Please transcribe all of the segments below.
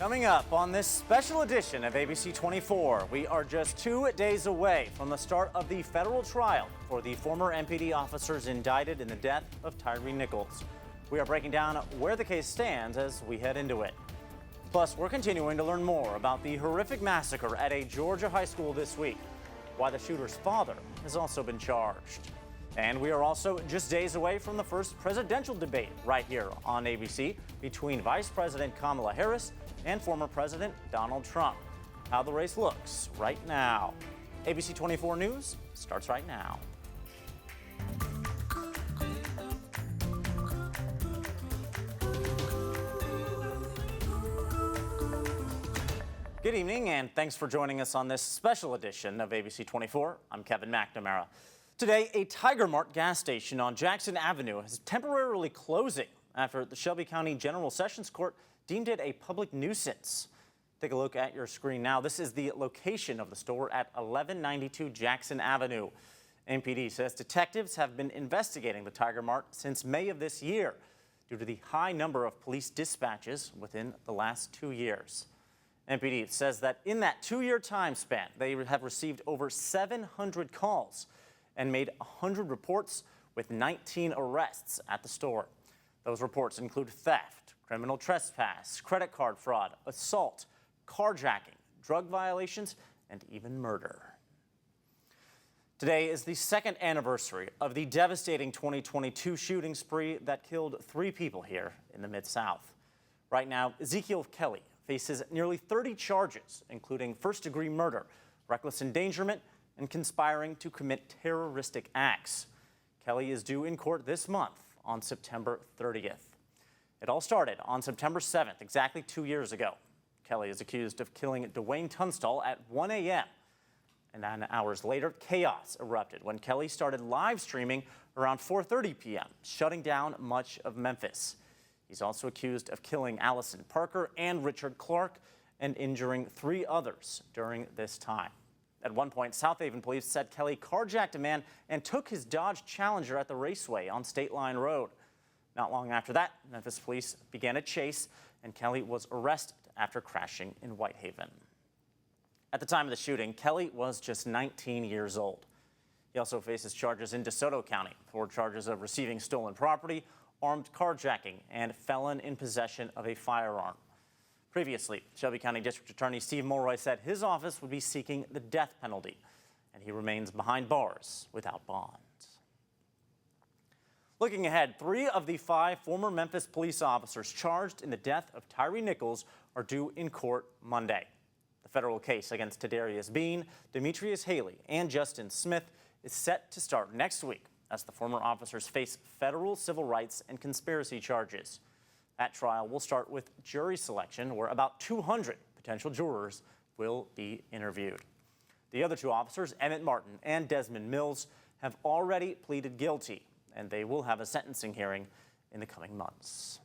Coming up on this special edition of ABC24, we are just 2 days away from the start of the federal trial for the former MPD officers indicted in the death of Tyre Nichol. We are breaking down where the case stands as we head into it. Plus, we're continuing to learn more about the horrific massacre at a Georgia high school this week, why the shooter's father has also been charged. And we are also just days away from the first presidential debate right here on ABC between Vice President Kamala Harris and former President Donald Trump. How the race looks right now. ABC 24 News starts right now. Good evening, and thanks for joining us on this special edition of ABC 24. I'm Kevin McNamara. Today, a Tiger Mart gas station on Jackson Avenue is temporarily closing after the Shelby County General Sessions Court deemed it a public nuisance. Take a look at your screen now. This is the location of the store at 1192 Jackson Avenue. MPD says detectives have been investigating the Tiger Mart since May of this year due to the high number of police dispatches within the last 2 years. MPD says that in that 2-year time span, they have received over 700 calls and made 100 reports with 19 arrests at the store. Those reports include theft, criminal trespass, credit card fraud, assault, carjacking, drug violations, and even murder. Today is the second anniversary of the devastating 2022 shooting spree that killed 3 people here in the Mid-South. Right now, Ezekiel Kelly faces nearly 30 charges, including first-degree murder, reckless endangerment, and conspiring to commit terroristic acts. Kelly is due in court this month on September 30th. It all started on September 7th, exactly 2 years ago. Kelly is accused of killing Dwayne Tunstall at 1 a.m. And 9 hours later, chaos erupted when Kelly started live streaming around 4:30 p.m., shutting down much of Memphis. He's also accused of killing Allison Parker and Richard Clark and injuring 3 others during this time. At one point, South Haven police said Kelly carjacked a man and took his Dodge Challenger at the raceway on State Line Road. Not long after that, Memphis police began a chase, and Kelly was arrested after crashing in Whitehaven. At the time of the shooting, Kelly was just 19 years old. He also faces charges in DeSoto County for charges of receiving stolen property, armed carjacking, and felon in possession of a firearm. Previously, Shelby County District Attorney Steve Mulroy said his office would be seeking the death penalty, and he remains behind bars without bond. Looking ahead, 3 of the 5 former Memphis police officers charged in the death of Tyre Nichol are due in court Monday. The federal case against Tadarius Bean, Demetrius Haley, and Justin Smith is set to start next week as the former officers face federal civil rights and conspiracy charges. That trial will start with jury selection, where about 200 potential jurors will be interviewed. The other 2 officers, Emmett Martin and Desmond Mills, have already pleaded guilty, and they will have a sentencing hearing in the coming months.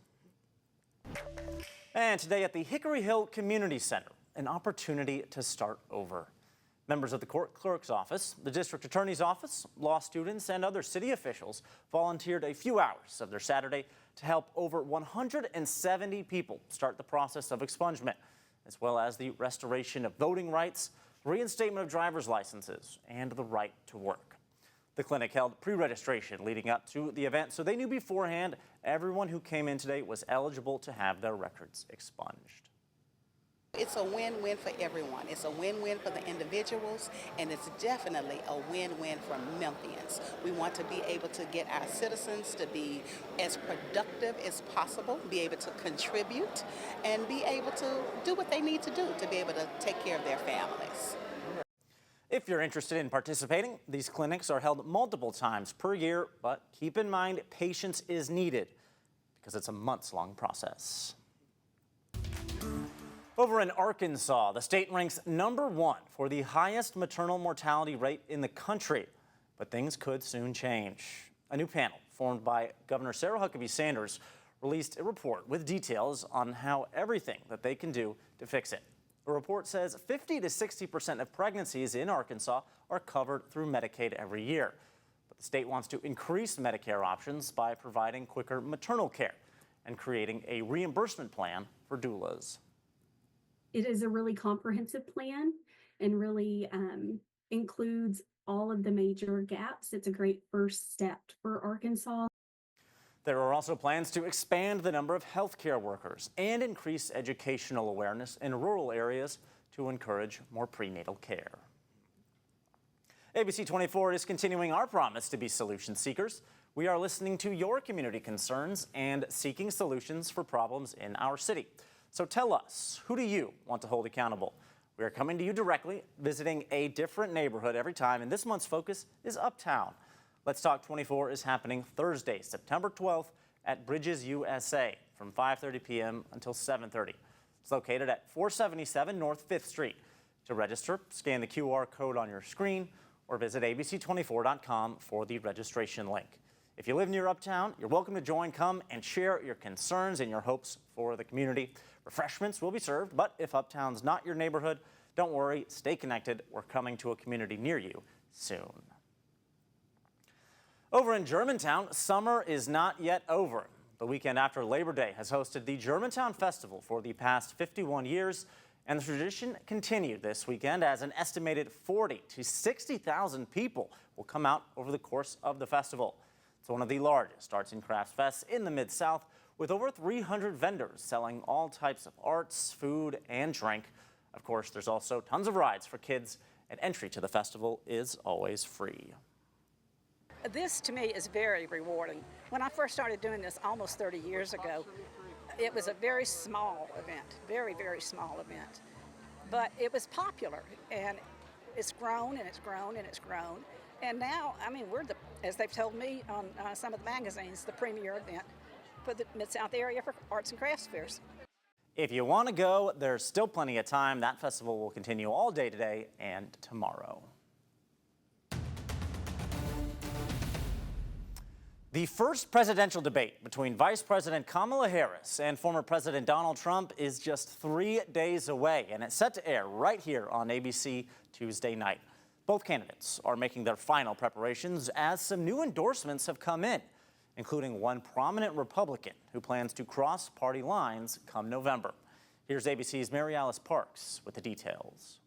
And today at the Hickory Hill Community Center, an opportunity to start over. Members of the court clerk's office, the district attorney's office, law students, and other city officials volunteered a few hours of their Saturday to help over 170 people start the process of expungement, as well as the restoration of voting rights, reinstatement of driver's licenses, and the right to work. The clinic held pre-registration leading up to the event, so they knew beforehand everyone who came in today was eligible to have their records expunged. It's a win-win for everyone. It's a win-win for the individuals, and it's definitely a win-win for Memphians. We want to be able to get our citizens to be as productive as possible, be able to contribute, and be able to do what they need to do to be able to take care of their families. If you're interested in participating, these clinics are held multiple times per year, but keep in mind patience is needed because it's a months-long process. Over in Arkansas, the state ranks #1 for the highest maternal mortality rate in the country, but things could soon change. A new panel formed by Governor Sarah Huckabee Sanders released a report with details on how everything that they can do to fix it. The report says 50 to 60% of pregnancies in Arkansas are covered through Medicaid every year. But the state wants to increase Medicare options by providing quicker maternal care and creating a reimbursement plan for doulas. It is a really comprehensive plan and really includes all of the major gaps. It's a great first step for Arkansas. There are also plans to expand the number of healthcare workers and increase educational awareness in rural areas to encourage more prenatal care. ABC24 is continuing our promise to be solution seekers. We are listening to your community concerns and seeking solutions for problems in our city. So tell us, who do you want to hold accountable? We are coming to you directly, visiting a different neighborhood every time, and this month's focus is Uptown. Let's Talk 24 is happening Thursday, September 12th at Bridges USA from 5:30 p.m. until 7:30. It's located at 477 North 5th Street. To register, scan the QR code on your screen or visit abc24.com for the registration link. If you live near Uptown, you're welcome to join. Come and share your concerns and your hopes for the community. Refreshments will be served, but if Uptown's not your neighborhood, don't worry, stay connected. We're coming to a community near you soon. Over in Germantown, summer is not yet over. The weekend after Labor Day has hosted the Germantown Festival for the past 51 years, and the tradition continued this weekend as an estimated 40,000 to 60,000 people will come out over the course of the festival. It's one of the largest arts and crafts fests in the Mid-South, with over 300 vendors selling all types of arts, food, and drink. Of course, there's also tons of rides for kids, and entry to the festival is always free. This to me is very rewarding. When I first started doing this almost 30 years ago, it was a very small event, very, very small event. But it was popular, and it's grown and it's grown and it's grown. And now, I mean, we're as they've told me on some of the magazines, the premier event for the Mid-South area for arts and crafts fairs. If you want to go, there's still plenty of time. That festival will continue all day today and tomorrow. The first presidential debate between Vice President Kamala Harris and former President Donald Trump is just 3 days away, and it's set to air right here on ABC Tuesday night. Both candidates are making their final preparations as some new endorsements have come in, including one prominent Republican who plans to cross party lines come November. Here's ABC's Mary Alice Parks with the details.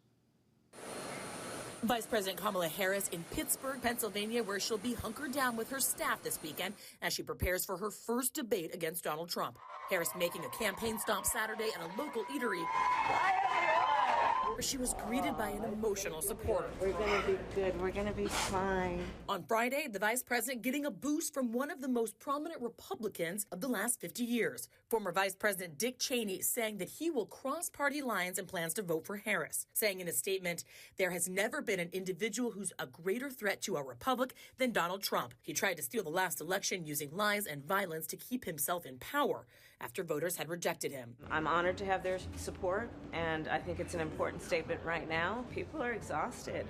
Vice President Kamala Harris in Pittsburgh, Pennsylvania, where she'll be hunkered down with her staff this weekend as she prepares for her first debate against Donald Trump. Harris making a campaign stop Saturday at a local eatery where she was greeted by an emotional supporter. We're going to be good. We're going to be fine. On Friday, the vice president getting a boost from one of the most prominent Republicans of the last 50 years. Former Vice President Dick Cheney saying that he will cross party lines and plans to vote for Harris, saying in a statement, there has never been an individual who's a greater threat to our republic than Donald Trump. He tried to steal the last election using lies and violence to keep himself in power after voters had rejected him. I'm honored to have their support, and I think it's an important statement right now. People are exhausted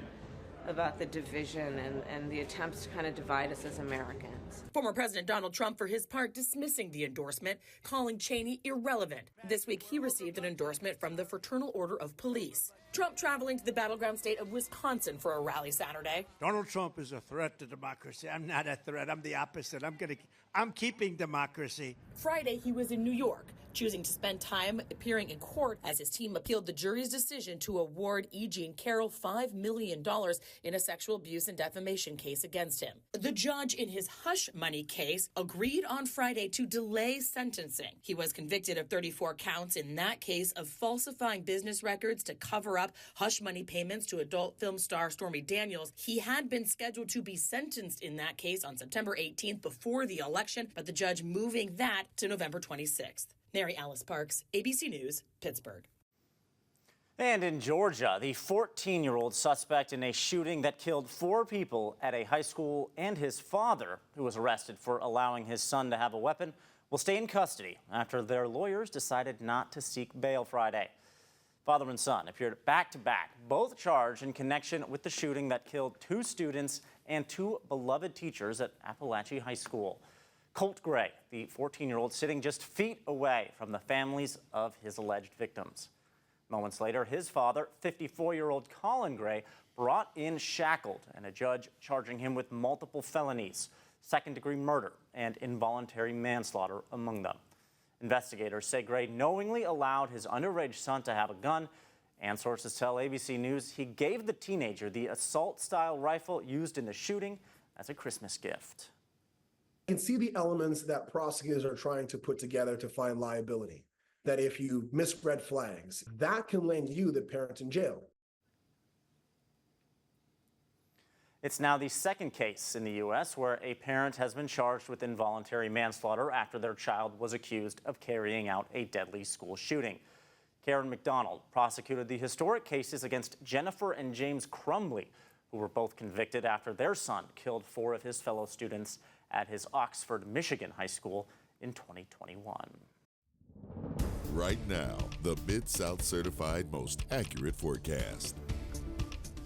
about the division and the attempts to kind of divide us as Americans. Former President Donald Trump, for his part, dismissing the endorsement, calling Cheney irrelevant. This week, he received an endorsement from the Fraternal Order of Police. Trump traveling to the battleground state of Wisconsin for a rally Saturday. Donald Trump is a threat to democracy. I'm not a threat. I'm the opposite. I'm keeping democracy. Friday, he was in New York, choosing to spend time appearing in court as his team appealed the jury's decision to award E. Jean Carroll $5 million in a sexual abuse and defamation case against him. The judge in his hush money case agreed on Friday to delay sentencing. He was convicted of 34 counts in that case of falsifying business records to cover up hush money payments to adult film star Stormy Daniels. He had been scheduled to be sentenced in that case on September 18th before the election, but the judge moving that to November 26th. Mary Alice Parks, ABC News, Pittsburgh. And in Georgia, the 14-year-old suspect in a shooting that killed 4 people at a high school and his father, who was arrested for allowing his son to have a weapon, will stay in custody after their lawyers decided not to seek bail Friday. Father and son appeared back-to-back, both charged in connection with the shooting that killed 2 students and 2 beloved teachers at Appalachia High School. Colt Gray, the 14-year-old, sitting just feet away from the families of his alleged victims. Moments later, his father, 54-year-old Colin Gray, brought in shackled, and a judge charging him with multiple felonies, second-degree murder, and involuntary manslaughter among them. Investigators say Gray knowingly allowed his underage son to have a gun, and sources tell ABC News he gave the teenager the assault-style rifle used in the shooting as a Christmas gift. I can see the elements that prosecutors are trying to put together to find liability. That if you miss red flags, that can land you, the parent, in jail. It's now the second case in the U.S. where a parent has been charged with involuntary manslaughter after their child was accused of carrying out a deadly school shooting. Karen McDonald prosecuted the historic cases against Jennifer and James Crumbley, who were both convicted after their son killed 4 of his fellow students at his Oxford, Michigan high school in 2021. Right now, the Mid-South certified most accurate forecast.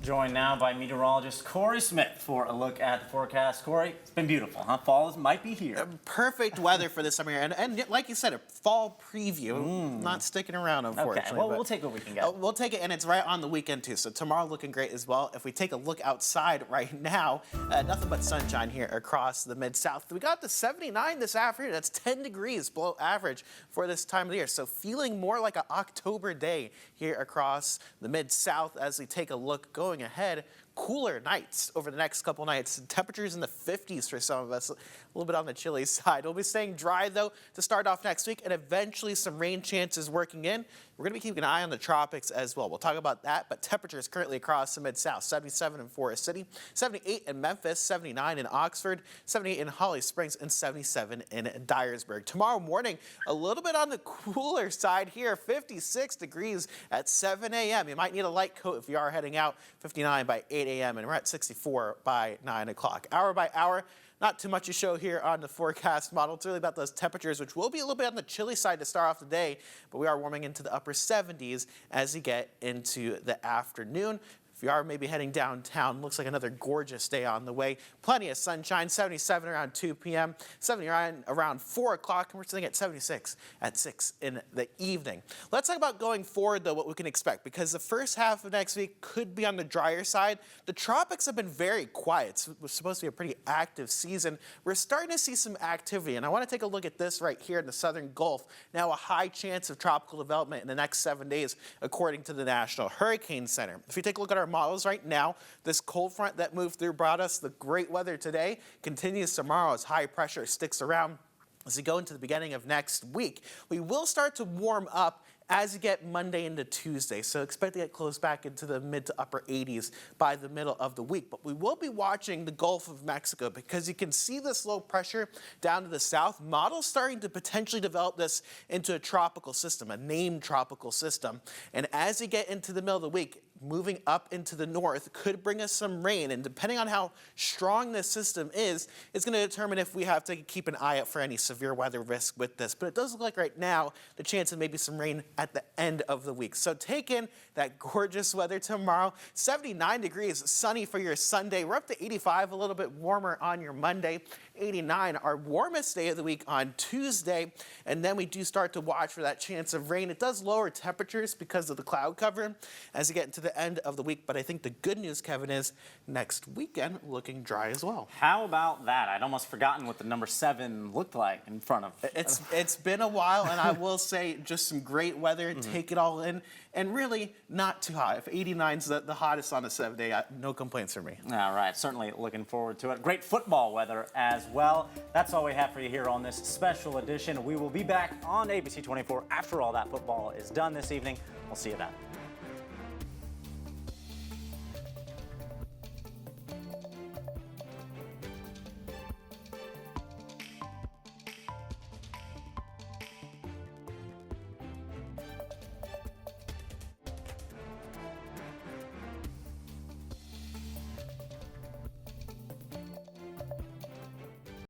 Joined now by meteorologist Corey Smith for a look at the forecast. Corey, it's been beautiful, huh? Fall might be here. Perfect weather for this summer here. And like you said, a fall preview. Not sticking around, unfortunately. Okay, well, we'll take what we can get. We'll take it, and it's right on the weekend, too. So tomorrow looking great as well. If we take a look outside right now, nothing but sunshine here across the Mid-South. We got to 79 this afternoon. That's 10 degrees below average for this time of the year. So feeling more like an October day here across the Mid-South as we take a look going ahead. Cooler nights over the next couple nights. Temperatures in the 50s for some of us, a little bit on the chilly side. We'll be staying dry, though, to start off next week, and eventually some rain chances working in. We're going to be keeping an eye on the tropics as well. We'll talk about that, but temperatures currently across the Mid-South. 77 in Forest City, 78 in Memphis, 79 in Oxford, 78 in Holly Springs, and 77 in Dyersburg. Tomorrow morning, a little bit on the cooler side here, 56 degrees at 7 a.m. You might need a light coat if you are heading out, 59 by 8 a.m., and we're at 64 by 9 o'clock. Hour by hour, not too much to show here on the forecast model. It's really about those temperatures, which will be a little bit on the chilly side to start off the day, but we are warming into the upper 70s as you get into the afternoon. If you are maybe heading downtown, looks like another gorgeous day on the way. Plenty of sunshine, 77 around 2 p.m., 79 around 4 o'clock, and we're sitting at 76 at 6 in the evening. Let's talk about going forward, though, what we can expect, because the first half of next week could be on the drier side. The tropics have been very quiet. It's supposed to be a pretty active season. We're starting to see some activity, and I want to take a look at this right here in the southern Gulf. Now, a high chance of tropical development in the next 7 days, according to the National Hurricane Center. If you take a look at our models right now, this cold front that moved through brought us the great weather today, continues tomorrow as high pressure sticks around as we go into the beginning of next week. We will start to warm up as you get Monday into Tuesday, so expect to get close back into the mid to upper 80s by the middle of the week. But we will be watching the Gulf of Mexico because you can see this low pressure down to the south. Models starting to potentially develop this into a tropical system, a named tropical system. And as you get into the middle of the week, moving up into the north could bring us some rain, and depending on how strong this system is, it's going to determine if we have to keep an eye out for any severe weather risk with this. But it does look like right now the chance of maybe some rain at the end of the week. So take in that gorgeous weather tomorrow. 79 degrees, sunny for your Sunday. We're up to 85, a little bit warmer on your Monday. 89, our warmest day of the week on Tuesday, and then we do start to watch for that chance of rain. It does lower temperatures because of the cloud cover as you get into the end of the week, but I think the good news, Kevin, is next weekend looking dry as well. How about that? I'd almost forgotten what the number 7 looked like in front of. It's been a while, and I will say just some great weather. Take it all in, and really not too hot. If 89's the hottest on a 7 day, no complaints from me. All right, certainly looking forward to it. Great football weather as well. That's all we have for you here on this special edition. We will be back on ABC24 after all that football is done this evening. We'll see you then.